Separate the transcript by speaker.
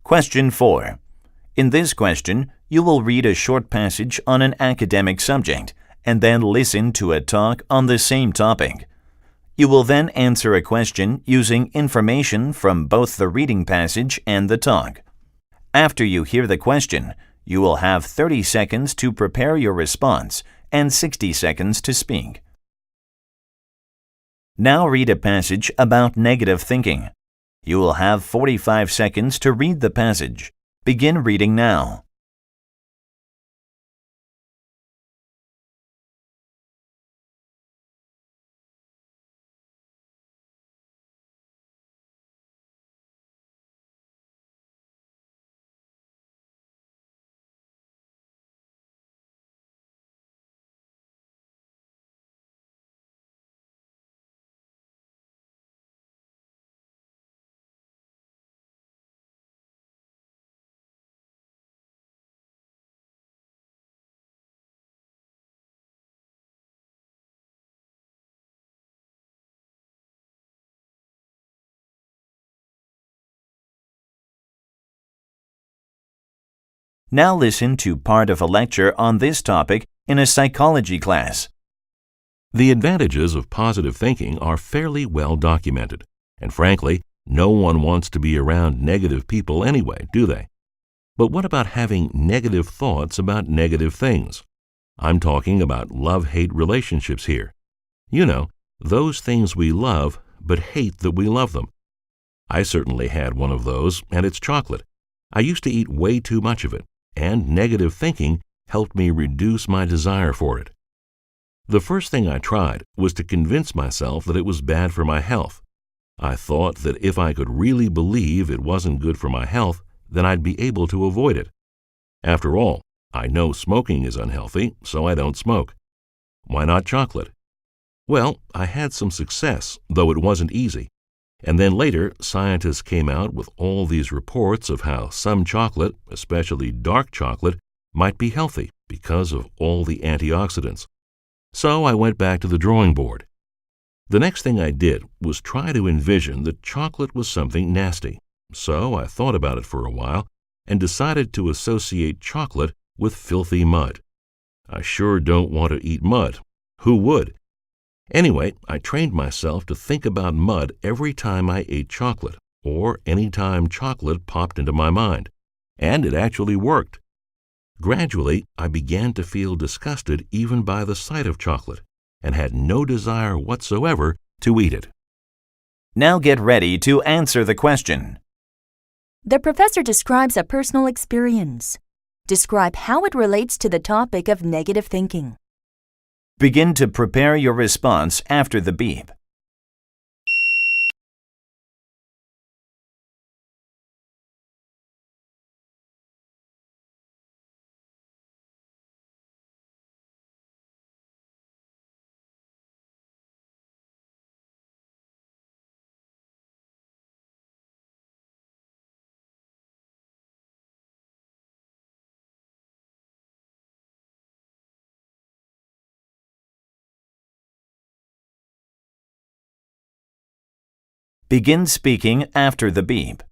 Speaker 1: Question 4. In this question, you will read a short passage on an academic subject and then listen to a talk on the same topic. You will then answer a question using information from both the reading passage and the talk. After you hear the question, you will have 30 seconds to prepare your response and 60 seconds to speak. Now read a passage about negative thinking. You will have 45 seconds to read the passage. Begin reading now. Now listen to part of a lecture on this topic in a psychology class.
Speaker 2: The advantages of positive thinking are fairly well documented, and frankly, no one wants to be around negative people anyway, do they? But what about having negative thoughts about negative things? I'm talking about love-hate relationships here. You know, those things we love but hate that we love them. I certainly had one of those, and it's chocolate. I used to eat way too much of it, and negative thinking helped me reduce my desire for it. The first thing I tried was to convince myself that it was bad for my health. I thought that if I could really believe it wasn't good for my health, then I'd be able to avoid it. After all, I know smoking is unhealthy, so I don't smoke. Why not chocolate? Well, I had some success, though it wasn't easy. And then later, scientists came out with all these reports of how some chocolate, especially dark chocolate, might be healthy because of all the antioxidants. So I went back to the drawing board. The next thing I did was try to envision that chocolate was something nasty. So I thought about it for a while and decided to associate chocolate with filthy mud. I sure don't want to eat mud. Who would? Anyway, I trained myself to think about mud every time I ate chocolate, or any time chocolate popped into my mind, and it actually worked. Gradually, I began to feel disgusted even by the sight of chocolate, and had no desire whatsoever to eat it.
Speaker 1: Now get ready to answer the question.
Speaker 3: The professor describes a personal experience. Describe how it relates to the topic of negative thinking.
Speaker 1: Begin to prepare your response after the beep. Begin speaking after the beep.